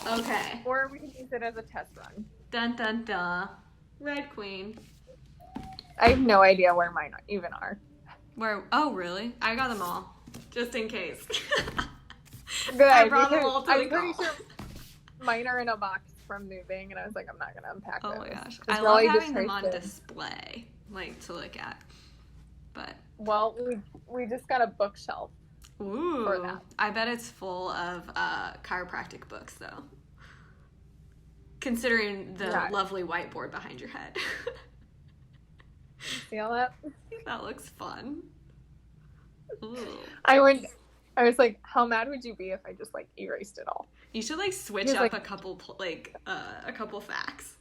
Okay. Or we can use it as a test run. Dun dun dun. Red Queen. I have no idea where mine even are. Where? Oh, really? I got them all. Just in case. Good. I brought them all to I'm the pretty call. sure mine are in a box from moving, and I was like, I'm not going to unpack Oh those. my gosh. It's I love really having them just on display, like, to look at. But. Well, we just got a bookshelf. Ooh. For that. I bet it's full of chiropractic books, though. Considering the lovely whiteboard behind your head. See all that? That looks fun. Ooh. I was like, how mad would you be if I just like erased it all? You should like switch up a couple facts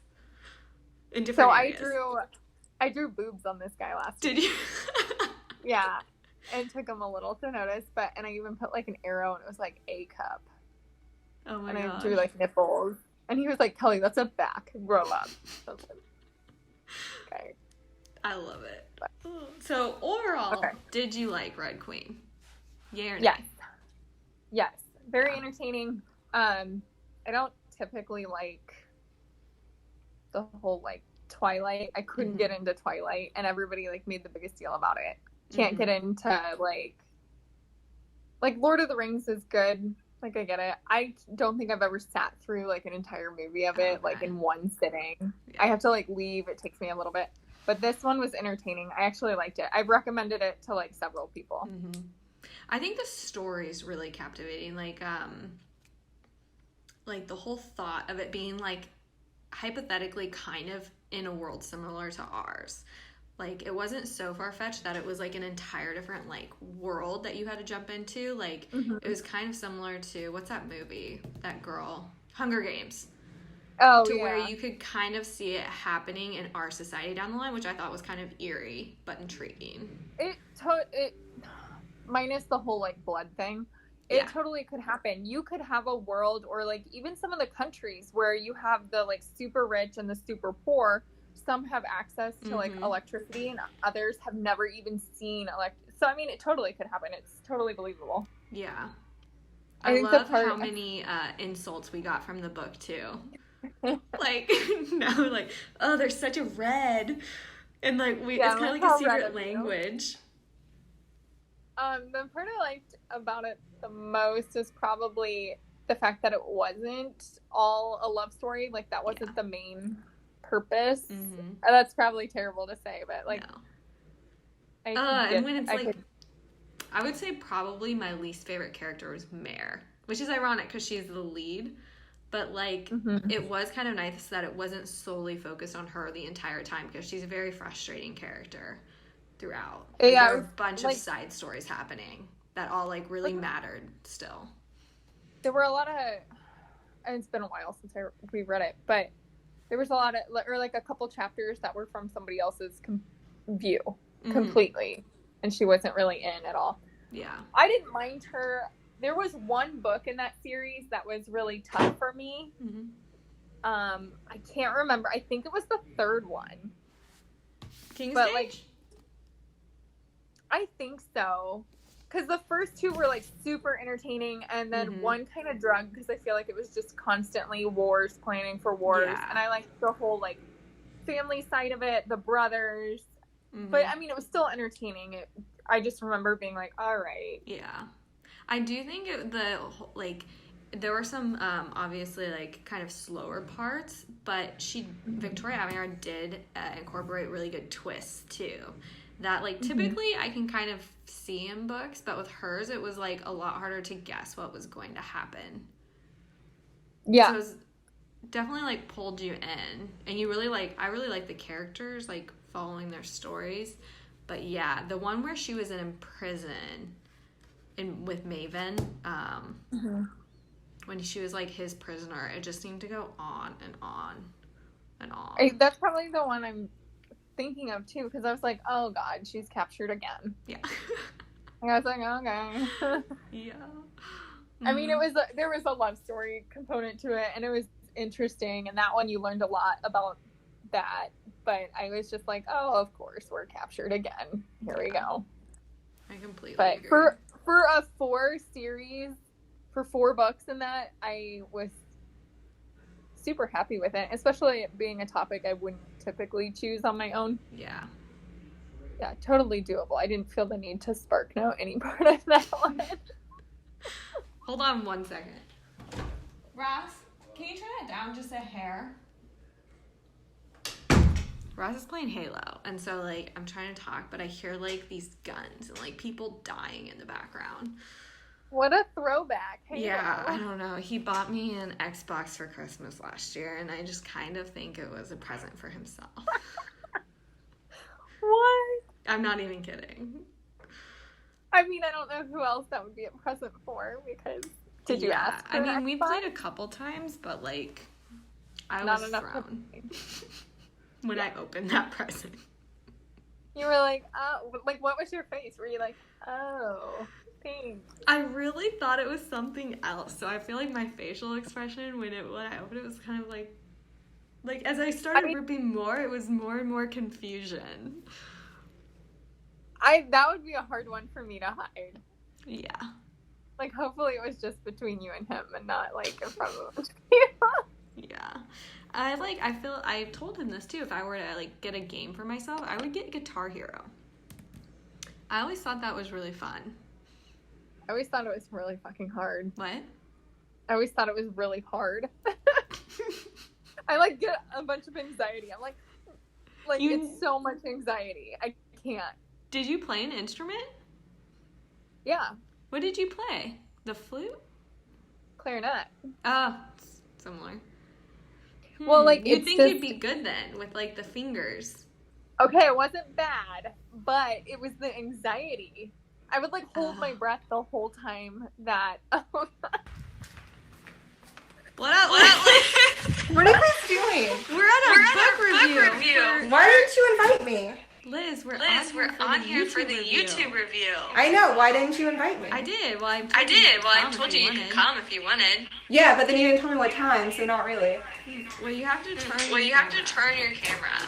in different areas. So I drew boobs on this guy last week. Did you? Yeah. Yeah. It took him a little to notice, and I even put like an arrow and it was like a cup. Oh my god. And gosh. I drew like nipples. And he was like, Kelly, that's a back. Grow up. Okay. I love it. So overall, Did you like Red Queen? Yeah or no? Yes. Very entertaining. I don't typically like the whole like Twilight. I couldn't get into Twilight, and everybody like made the biggest deal about it. Can't get into like Lord of the Rings is good. Like, I get it. I don't think I've ever sat through like an entire movie of it like in one sitting. Yeah. I have to like leave. It takes me a little bit. But this one was entertaining. I actually liked it. I've recommended it to like several people. Mm-hmm. I think the story's really captivating. Like the whole thought of it being like hypothetically kind of in a world similar to ours. Like, it wasn't so far-fetched that it was, like, an entire different, like, world that you had to jump into. Like, It was kind of similar to, what's that movie? That girl. Hunger Games. Oh, to where you could kind of see it happening in our society down the line, which I thought was kind of eerie, but intriguing. It minus the whole, like, blood thing, it totally could happen. You could have a world, or, like, even some of the countries where you have the, like, super rich and the super poor. Some have access to like electricity and others have never even seen so I mean, it totally could happen. It's totally believable. Yeah. I love how many insults we got from the book too. Like, no, like, oh, they're such a red. And like it's kind of like a secret language. The part I liked about it the most is probably the fact that it wasn't all a love story. Like, that wasn't the main purpose. That's probably terrible to say, but like I would say probably my least favorite character was Mare, which is ironic because she's the lead, but like it was kind of nice that it wasn't solely focused on her the entire time, because she's a very frustrating character throughout. Like, there were a bunch of side stories happening that all like really mattered still. There were a lot of, and it's been a while since we read it, but there was a lot of, or like a couple chapters that were from somebody else's view completely, and she wasn't really in at all. Yeah. I didn't mind her. There was one book in that series that was really tough for me. I can't remember. I think it was the third one. King's but Cage? Like, I think so. Because the first two were, like, super entertaining, and then one kind of drug, because I feel like it was just constantly planning for wars, and I liked the whole, like, family side of it, the brothers, but, I mean, it was still entertaining. I just remember being like, all right. Yeah. I do think there were some, obviously, like, kind of slower parts, but Victoria Aveyard did incorporate really good twists, too. That, like, typically I can kind of see in books, but with hers, it was, like, a lot harder to guess what was going to happen. Yeah. So it was definitely, like, pulled you in. And you really, like, I really like the characters, like, following their stories. But, yeah, the one where she was in prison with Maven, when she was, like, his prisoner, it just seemed to go on and on and on. That's probably the one I'm thinking of too, because I was like, oh god, she's captured again. Yeah. And I was like, okay. Yeah. I mean, there was a love story component to it, and it was interesting, and that one you learned a lot about that, but I was just like, oh, of course we're captured again. Here we go. I completely agree. For a 4 series, for 4 books in that, I was super happy with it, especially it being a topic I wouldn't typically choose on my own. Yeah. Yeah, totally doable. I didn't feel the need to spark note any part of that one. Hold on 1 second. Ross, can you turn that down just a hair? Ross is playing Halo, and so, like, I'm trying to talk, but I hear, like, these guns and, like, people dying in the background. What a throwback. Halo. Yeah, I don't know. He bought me an Xbox for Christmas last year, and I just kind of think it was a present for himself. What? I'm not even kidding. I mean, I don't know who else that would be a present for, because did you ask for I mean, we Xbox? played a couple times, but, like, I Not was enough thrown when I opened that present. You were like, oh, like, what was your face? Were you like, oh, thanks? I really thought it was something else, so I feel like my facial expression when I opened it was kind of like as I started ripping more, it was more and more confusion. That would be a hard one for me to hide. Yeah. Like, hopefully it was just between you and him and not, like, in front of a bunch of people. Yeah. I told him this too, if I were to, like, get a game for myself, I would get Guitar Hero. I always thought that was really fun. I always thought it was really fucking hard. What? I always thought it was really hard. I, like, get a bunch of anxiety. I'm like, it's so much anxiety. I can't. Did you play an instrument? Yeah. What did you play? The flute? Clarinet. Oh, similar. Well, like, you'd think you'd be good then with, like, the fingers. Okay, it wasn't bad, but it was the anxiety. I would, like, hold my breath the whole time that... What up? What are you guys doing? We're at a book review. Why didn't you invite me? Liz, we're on here for the YouTube review. I know. Why didn't you invite me? I did. Well, I told you you could come if you wanted. Yeah, but then you didn't tell me what time, so not really. Well, you have to turn your camera.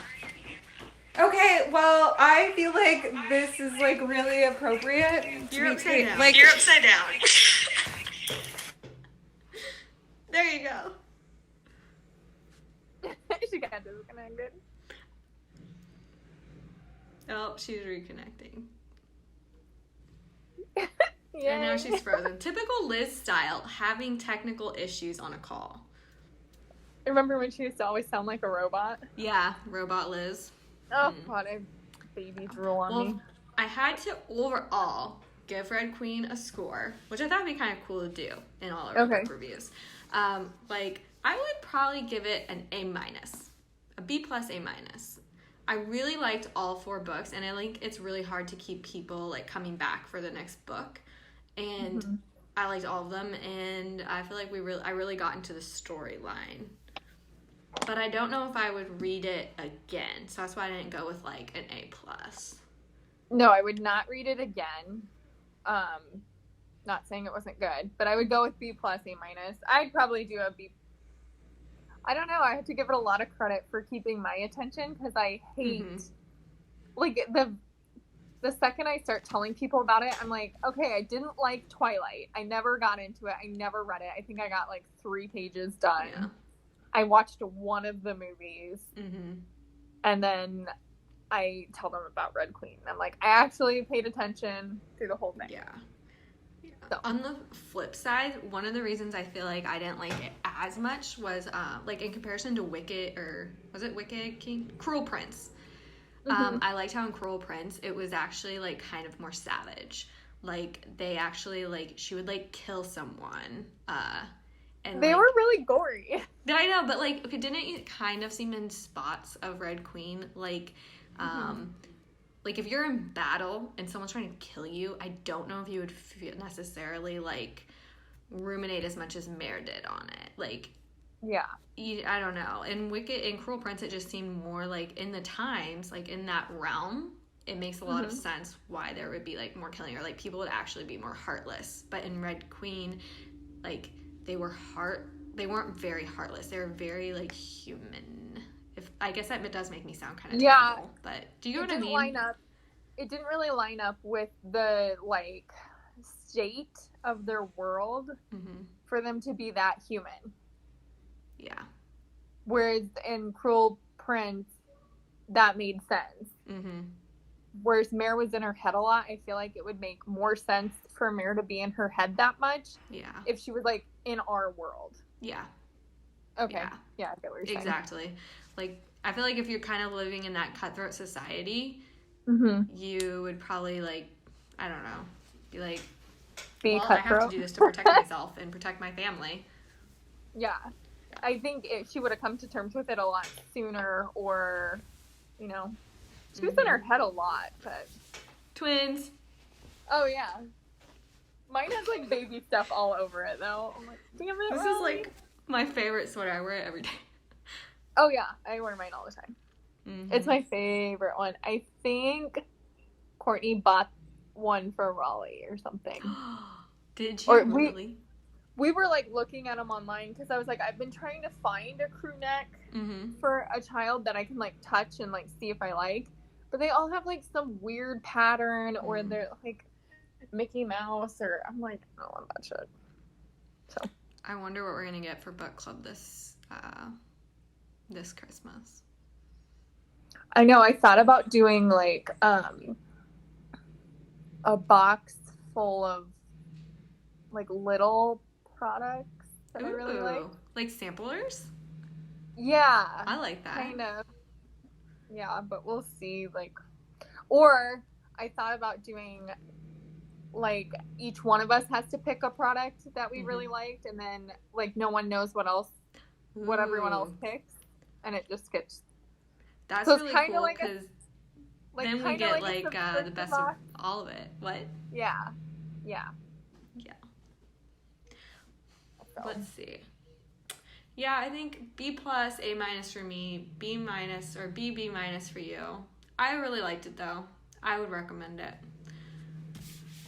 Okay, well, I feel like this is, like, really appropriate. You're upside down. Like, you're upside down. There you go. She got disconnected. Oh, she's reconnecting. Yeah. And now she's frozen. Typical Liz style, having technical issues on a call. Remember when she used to always sound like a robot? Yeah, robot Liz. Oh, God, I baby drool on me. I had to overall give Red Queen a score, which I thought would be kind of cool to do in all of our book reviews. Like, I would probably give it an A-, a B+, A-. I really liked all 4 books, and I think it's really hard to keep people, like, coming back for the next book. And I liked all of them, and I feel like I really got into the storyline. But I don't know if I would read it again, so that's why I didn't go with, like, an A+. No, I would not read it again. Not saying it wasn't good, but I would go with B+, A-. I'd probably do a B. I don't know. I have to give it a lot of credit for keeping my attention, because I hate, like, the second I start telling people about it, I'm like, okay, I didn't like Twilight. I never got into it. I never read it. I think I got, like, 3 pages done. Yeah. I watched one of the movies, and then I tell them about Red Queen. I'm like, I actually paid attention through the whole thing. Yeah. So. On the flip side, one of the reasons I feel like I didn't like it as much was, like, in comparison to Wicked, or was it Wicked King? Cruel Prince. I liked how in Cruel Prince, it was actually, like, kind of more savage. Like, they actually, like, she would, like, kill someone, and they were really gory. I know, but, like, okay, didn't it kind of seem in spots of Red Queen? Like, like, if you're in battle and someone's trying to kill you, I don't know if you would feel necessarily, like, ruminate as much as Mare did on it. Like, yeah. I don't know. In Wicked, in Cruel Prince, it just seemed more, like, in the times, like, in that realm, it makes a lot of sense why there would be, like, more killing, or, like, people would actually be more heartless. But in Red Queen, like, they weren't very heartless. They were very, like, human. I guess that does make me sound kind of terrible, but do you know what I mean? It didn't really line up with the, like, state of their world for them to be that human. Yeah. Whereas in Cruel Prince, that made sense. Mm-hmm. Whereas Mare was in her head a lot, I feel like it would make more sense for Mare to be in her head that much. Yeah. If she was, like, in our world. Yeah. Okay. Yeah, I get what you're saying. Exactly. Like, I feel like if you're kind of living in that cutthroat society, you would probably, like, I don't know, be like, well, I have to do this to protect myself and protect my family. Yeah. I think she would have come to terms with it a lot sooner, or, you know, she was in her head a lot, but... Twins. Oh, yeah. Mine has, like, baby stuff all over it, though. I'm like, damn it, This is, like, my favorite sweater. I wear it every day. Oh, yeah. I wear mine all the time. Mm-hmm. It's my favorite one. I think Courtney bought one for Raleigh or something. Did you really? We were, like, looking at them online, because I was like, I've been trying to find a crew neck for a child that I can, like, touch and, like, see if I like. But they all have, like, some weird pattern, or they're, like, Mickey Mouse, or I'm like, I don't want that shit. So I wonder what we're gonna get for book club this Christmas. I know, I thought about doing, like, a box full of, like, little products that I really like. Like samplers? Yeah. I like that. Kind of. Yeah, but we'll see, like, or I thought about doing, like, each one of us has to pick a product that we really liked, and then, like, no one knows what everyone else picks, and it just gets... That's so really cool, because then we get, like the best of all of it. What? Yeah. So. Let's see. Yeah, I think B+, A- for me, B- or B for you. I really liked it, though. I would recommend it.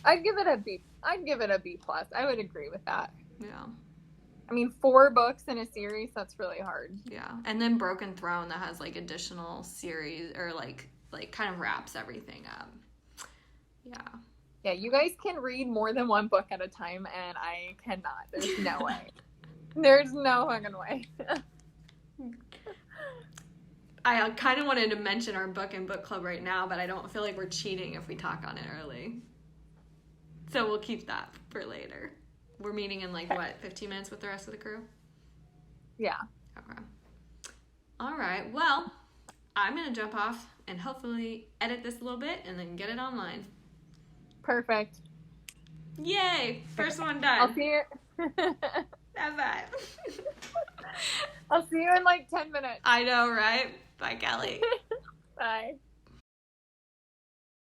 I'd give it a B+. I would agree with that. Yeah. I mean, 4 books in a series, that's really hard. Yeah. And then Broken Throne that has, like, additional series, or, like kind of wraps everything up. Yeah. Yeah, you guys can read more than one book at a time, and I cannot. There's no way. There's no fucking way. I kind of wanted to mention our book and book club right now, but I don't feel like we're cheating if we talk on it early. So we'll keep that for later. We're meeting in, like, 15 minutes with the rest of the crew? Yeah. Okay. All right. Well, I'm going to jump off and hopefully edit this a little bit and then get it online. Perfect. Yay! First one done. I'll see you. Have that. I'll see you in, like, 10 minutes. I know, right? Bye, Kelly.